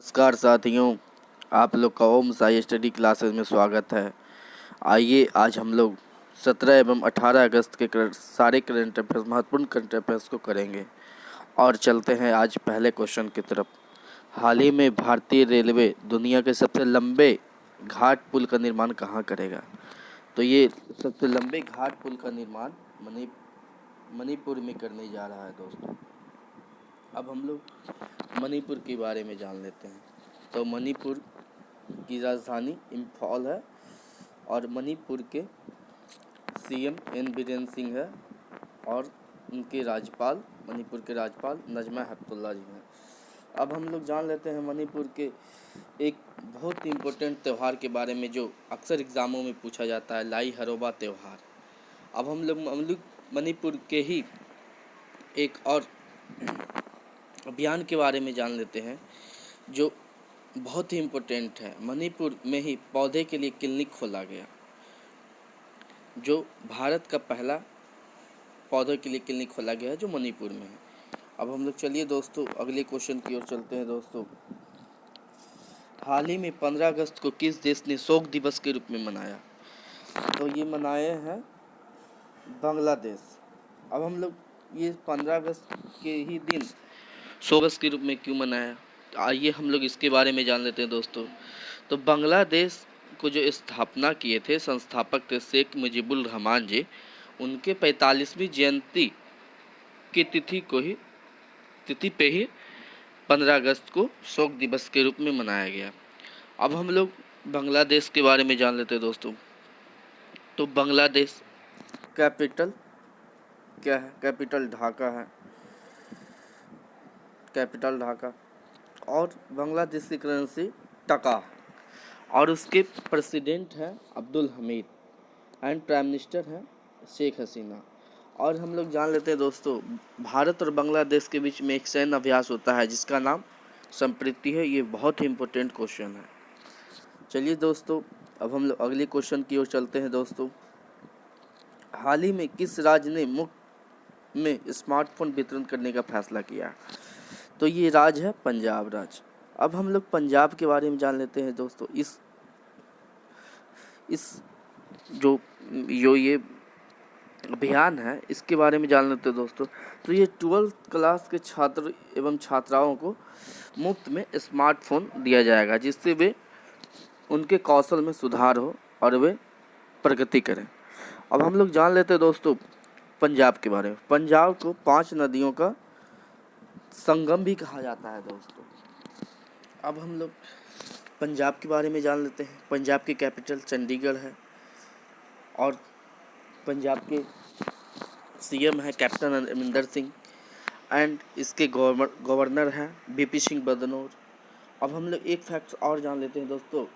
नमस्कार साथियों, आप लोग का ओम साई स्टडी क्लासेस में स्वागत है। आइए आज हम लोग 17 एवं 18 अगस्त के सारे करंट अफेयर्स, महत्वपूर्ण करंट अफेयर्स को करेंगे और चलते हैं आज पहले क्वेश्चन की तरफ। हाल ही में भारतीय रेलवे दुनिया के सबसे लंबे घाट पुल का निर्माण कहाँ करेगा? तो ये सबसे लंबे घाट पुल का निर्माण मणिपुर में करने जा रहा है दोस्तों। अब हम लोग मणिपुर के बारे में जान लेते हैं। तो मणिपुर की राजधानी इम्फाल है और मणिपुर के सीएम एन बीरेन सिंह है और उनके राज्यपाल मणिपुर के राज्यपाल नजमा हेपतुल्ला जी हैं। अब हम लोग जान लेते हैं मणिपुर के एक बहुत ही इम्पोर्टेंट त्यौहार के बारे में जो अक्सर एग्ज़ामों में पूछा जाता है, लाई हरोबा त्यौहार। अब हम लोग मणिपुर के ही एक और अभियान के बारे में जान लेते हैं जो बहुत ही इम्पोर्टेंट है। मणिपुर में ही पौधे के लिए क्लिनिक खोला गया, जो भारत का पहला पौधे के लिए क्लिनिक खोला गया है जो मणिपुर में है। अब हम लोग चलिए दोस्तों अगले क्वेश्चन की ओर चलते हैं दोस्तों। हाल ही में 15 अगस्त को किस देश ने शोक दिवस के रूप में मनाया? तो ये मनाए हैं बांग्लादेश। अब हम लोग ये 15 अगस्त के ही दिन शोक दिवस के रूप में क्यों मनाया, आइए हम लोग इसके बारे में जान लेते हैं दोस्तों। तो बांग्लादेश को जो स्थापना किए थे संस्थापक थे शेख मुजीबुर रहमान जी, उनके 45वीं जयंती की तिथि पे ही 15 अगस्त को शोक दिवस के रूप में मनाया गया। अब हम लोग बांग्लादेश के बारे में जान लेते हैं दोस्तों। तो बांग्लादेश कैपिटल क्या है? कैपिटल ढाका है, कैपिटल ढाका। और बांग्लादेश की करेंसी टका है और उसके प्रेसिडेंट हैं Abdul Hamid and prime minister हैं शेख हसीना। और हम लोग जान लेते हैं दोस्तों, भारत और बांग्लादेश के बीच में एक सैन्य अभ्यास होता है जिसका नाम संप्रीति है। ये बहुत ही इम्पोर्टेंट क्वेश्चन है। चलिए दोस्तों अब हम लोग अगले क्वेश्चन की ओर चलते हैं दोस्तों। हाल ही में किस राज्य ने मुफ्त में स्मार्टफोन वितरण करने का फैसला किया? तो ये राज्य है पंजाब राज्य। अब हम लोग पंजाब के बारे में जान लेते हैं दोस्तों। इस जो ये अभियान है इसके बारे में जान लेते हैं दोस्तों। तो ये 12th क्लास के छात्र एवं छात्राओं को मुफ्त में स्मार्टफोन दिया जाएगा जिससे वे उनके कौशल में सुधार हो और वे प्रगति करें। अब हम लोग जान लेते हैं दोस्तों पंजाब के बारे में। पंजाब को 5 नदियों का संगम भी कहा जाता है दोस्तों। अब हम लोग पंजाब के बारे में जान लेते हैं। पंजाब की कैपिटल चंडीगढ़ है और पंजाब के सीएम है कैप्टन अमरिंदर सिंह एंड इसके गवर्नर हैं वीपी सिंह बदनौर। अब हम लोग एक फैक्ट और जान लेते हैं दोस्तों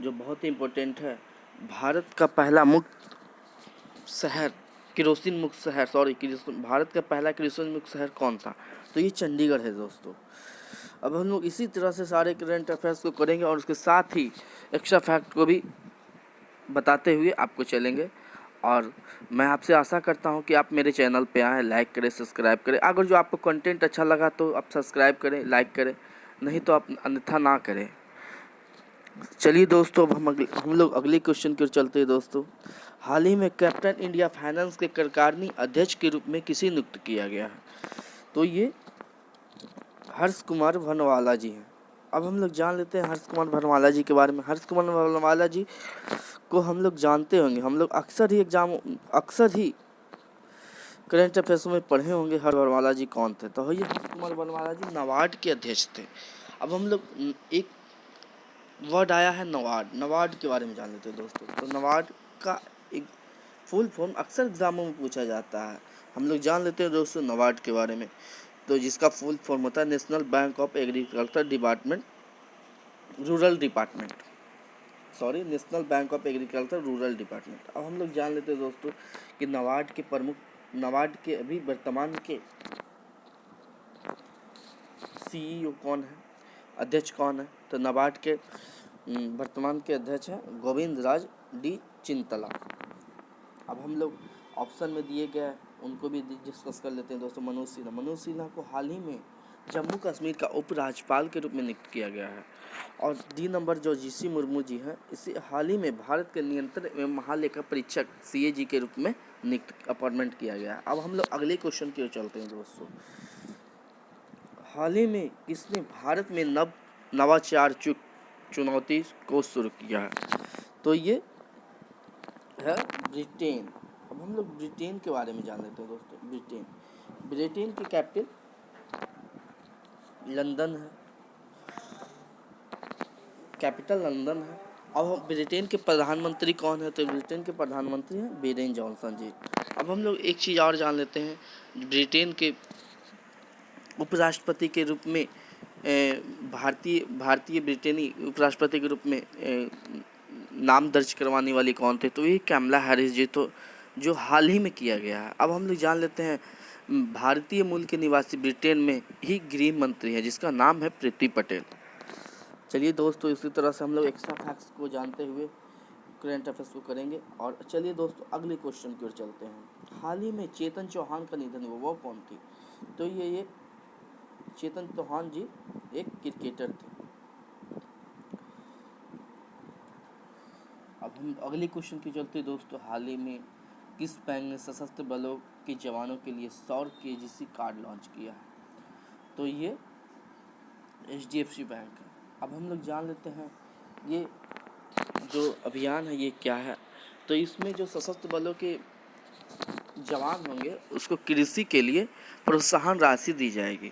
जो बहुत ही इम्पोर्टेंट है। भारत का पहला केरोसिन मुक्त शहर भारत का पहला केरोसिन मुक्त शहर कौन था? तो ये चंडीगढ़ है दोस्तों। अब हम लोग इसी तरह से सारे करंट अफेयर्स को करेंगे और उसके साथ ही एक्स्ट्रा फैक्ट को भी बताते हुए आपको चलेंगे। और मैं आपसे आशा करता हूं कि आप मेरे चैनल पे आएँ, लाइक करें, सब्सक्राइब करें। अगर जो आपको कंटेंट अच्छा लगा तो आप सब्सक्राइब करें, लाइक करें, नहीं तो आप अन्यथा ना करें। चलिए दोस्तों अब हम लोग अगले क्वेश्चन की ओर चलते हैं दोस्तों। हाल ही में कैप्टन इंडिया फाइनेंस के कार्यकारिणी अध्यक्ष के रूप में किसे नियुक्त किया गया है? तो ये हर्ष कुमार भनवाला जी हैं। अब हम लोग जान लेते हैं हर्ष कुमार भनवाला जी के बारे में। हर्ष कुमार भनवाला जी को हम लोग जानते होंगे, हम लोग अक्सर ही करंट अफेयर्स में पढ़े होंगे हर्ष भनवाला जी कौन थे। तो ये हर्ष कुमार भनवाला जी नाबार्ड के अध्यक्ष थे। अब हम लोग एक वर्ड आया है नबार्ड के बारे में जान लेते हैं दोस्तों। तो नबार्ड का एक फुल फॉर्म अक्सर एग्जामों में पूछा जाता है। हम लोग जान लेते हैं दोस्तों नबार्ड के बारे में। तो जिसका फुल फॉर्म होता है national bank of agriculture department rural department. अब हम लोग जान लेते हैं दोस्तों कि नबार्ड के अभी वर्तमान के सीईओ कौन है, अध्यक्ष कौन है? तो नबार्ड के वर्तमान के अध्यक्ष हैं गोविंद राज डी चिंतला। अब हम लोग ऑप्शन में दिए गए उनको भी डिस्कस कर लेते हैं दोस्तों। मनोज सिन्हा को हाल ही में जम्मू कश्मीर का उपराज्यपाल के रूप में नियुक्त किया गया है। और डी नंबर जो जीसी मुर्मू जी हैं, इसे हाल ही में भारत के नियंत्रण एवं महालेखा परीक्षक सीएजी के रूप में नियुक्त अपॉइंटमेंट किया गया है। अब हम लोग अगले क्वेश्चन की ओर चलते हैं दोस्तों। हाल ही में किसने भारत में नवाचार चुनौती को शुरू किया है? तो ये है ब्रिटेन। अब हम लोग ब्रिटेन के बारे में जान लेते हैं दोस्तों। ब्रिटेन की कैपिटल लंदन है, कैपिटल लंदन है। अब हम ब्रिटेन के प्रधानमंत्री कौन है? तो ब्रिटेन के प्रधानमंत्री हैं बोरिस जॉनसन जी। अब हम लोग एक चीज़ और जान लेते हैं। ब्रिटेन के उपराष्ट्रपति के रूप में भारतीय ब्रिटेनी उपराष्ट्रपति के रूप में नाम दर्ज करवाने वाली कौन थे? तो ये कैमला हैरिस जी, तो जो हाल ही में किया गया है। अब हम लोग जान लेते हैं भारतीय मूल के निवासी ब्रिटेन में ही गृह मंत्री है जिसका नाम है प्रीति पटेल। चलिए दोस्तों, इसी तरह से हम लोग एक्स्ट्रा फैक्ट्स को जानते हुए करंट अफेयर्स को करेंगे। और चलिए दोस्तों, अगले क्वेश्चन की ओर चलते हैं। हाल ही में चेतन चौहान का निधन हुआ, वो कौन थी? तो ये चेतन चौहान जी एक क्रिकेटर थे। अब हम अगले क्वेश्चन की चलते दोस्तों। हाल ही में किस बैंक ने सशस्त्र बलों के जवानों के लिए सौर केजीसी कार्ड लॉन्च किया है? तो ये HDFC बैंक है। अब हम लोग जान लेते हैं ये जो अभियान है ये क्या है। तो इसमें जो सशस्त्र बलों के जवान होंगे उसको कृषि के लिए प्रोत्साहन राशि दी जाएगी,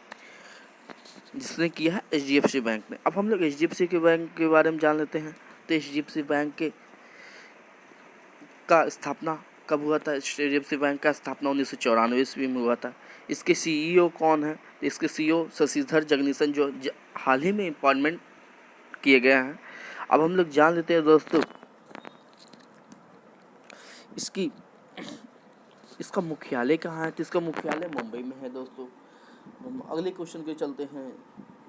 जिसने किया है HDFC बैंक ने। अब हम लोग HDFC के बैंक के बारे में जान लेते हैं। तो HDFC बैंक का स्थापना कब हुआ था? HDFC बैंक का स्थापना 1994 ईस्वी में हुआ था। इसके CEO कौन है? इसके CEO शशिधर जगन्नाथन, जो हाल ही में अपॉइंटमेंट किए गए हैं। अब हम लोग जान लेते हैं दोस्तों इसका मुख्यालय कहाँ है? तो इसका मुख्यालय मुंबई में है दोस्तों। अगले क्वेश्चन के चलते हैं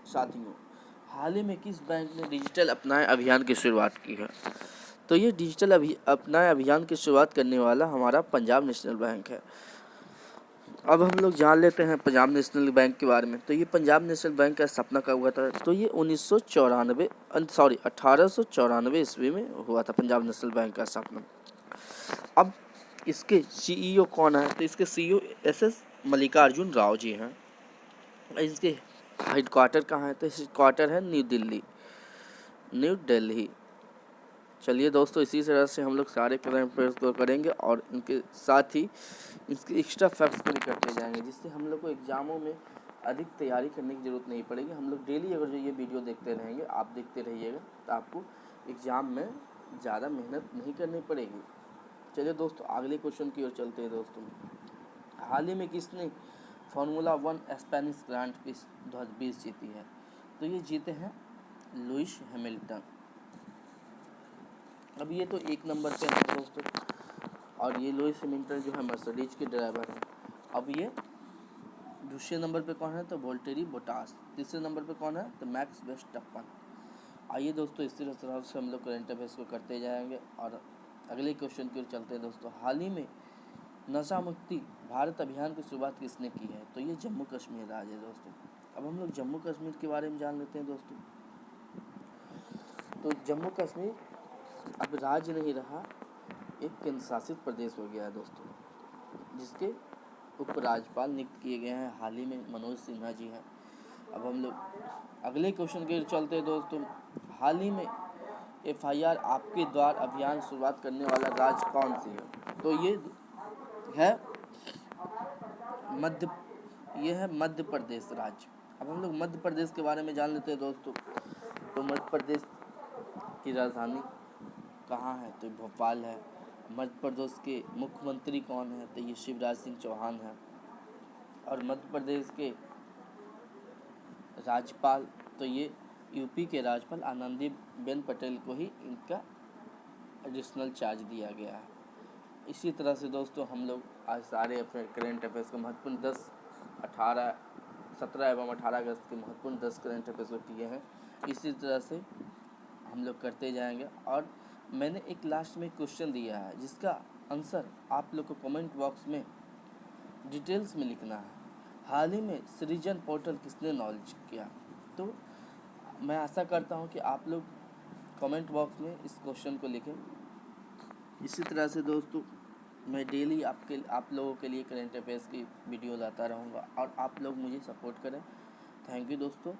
साथियों। हाल ही में किस बैंक ने डिजिटल अपनाए अभियान की शुरुआत की है? तो ये डिजिटल अपनाए अभियान की शुरुआत करने वाला हमारा पंजाब नेशनल बैंक है। अब हम लोग जान लेते हैं पंजाब नेशनल बैंक के बारे में। तो ये पंजाब नेशनल बैंक का स्थापना कब हुआ था? तो ये 1894 ईस्वी में हुआ था पंजाब नेशनल बैंक का स्थापना। अब इसके CEO कौन है? तो इसके CEO SS मल्लिकार्जुन राव जी हैं। इसके हेडक्वार्टर कहाँ है? तो हेडक्वार्टर है न्यू दिल्ली। चलिए दोस्तों, इसी तरह से हम लोग सारे करंट अफेयर्स को करेंगे और इनके साथ ही इसके एक्स्ट्रा फैक्ट्स को भी करते जाएंगे, जिससे हम लोग को एग्जामों में अधिक तैयारी करने की ज़रूरत नहीं पड़ेगी। हम लोग डेली अगर जो ये वीडियो देखते रहेंगे, आप देखते रहिएगा, तो आपको एग्ज़ाम में ज़्यादा मेहनत नहीं करनी पड़ेगी। चलिए दोस्तों, अगले क्वेश्चन की ओर चलते हैं दोस्तों। हाल ही में किसने फार्मूला 1 स्पेनिश ग्रांड प्रिक्स 2020 जीती है? तो ये जीते हैं लुइस हैमिल्टन। अब ये तो एक नंबर पे है दोस्तों, और ये लुइस हैमिल्टन जो है मर्सिडीज के ड्राइवर हैं। अब ये दूसरे नंबर पे कौन है? तो वोल्टेरी बोटास। तीसरे नंबर पे कौन है? तो मैक्स वर्स्टैपेन। आइए दोस्तों, इस तरह से हम लोग करंट अफेयर्स को करते जाएंगे और अगले क्वेश्चन की ओर चलते हैं दोस्तों। हाल ही में नशा मुक्ति भारत अभियान की शुरुआत किसने की है? तो ये जम्मू कश्मीर राज्य है दोस्तों। अब हम लोग जम्मू कश्मीर के बारे में जान लेते हैं दोस्तों। तो जम्मू कश्मीर अब राज्य नहीं रहा, एक केंद्र शासित प्रदेश हो गया है दोस्तों, जिसके उपराज्यपाल नियुक्त किए गए हैं हाल ही में मनोज सिन्हा जी हैं। अब हम लोग अगले क्वेश्चन के चलते हैं दोस्तों। हाल ही में FIR आपके द्वार अभियान शुरुआत करने वाला राज्य कौन सी है? तो ये है मध्य प्रदेश राज्य। अब हम लोग मध्य प्रदेश के बारे में जान लेते हैं दोस्तों। तो मध्य प्रदेश की राजधानी कहाँ है? तो भोपाल है। मध्य प्रदेश के मुख्यमंत्री कौन है? तो ये शिवराज सिंह चौहान है। और मध्य प्रदेश के राज्यपाल, तो ये यूपी के राज्यपाल आनंदीबेन पटेल को ही इनका एडिशनल चार्ज दिया गया है। इसी तरह से दोस्तों हम लोग आज सारे अपने करेंट अफेयर्स को महत्वपूर्ण 17 एवं 18 अगस्त के महत्वपूर्ण 10 करेंट अफेयर्स को किए हैं। इसी तरह से हम लोग करते जाएंगे। और मैंने एक लास्ट में क्वेश्चन दिया है जिसका आंसर आप लोग को कमेंट बॉक्स में डिटेल्स में लिखना है। हाल ही में सृजन पोर्टल किसने लॉन्च किया? तो मैं आशा करता हूँ कि आप लोग कमेंट बॉक्स में इस क्वेश्चन को लिखें। इसी तरह से दोस्तों मैं डेली आप लोगों के लिए करंट अफेयर्स की वीडियो लाता रहूँगा और आप लोग मुझे सपोर्ट करें। थैंक यू दोस्तों।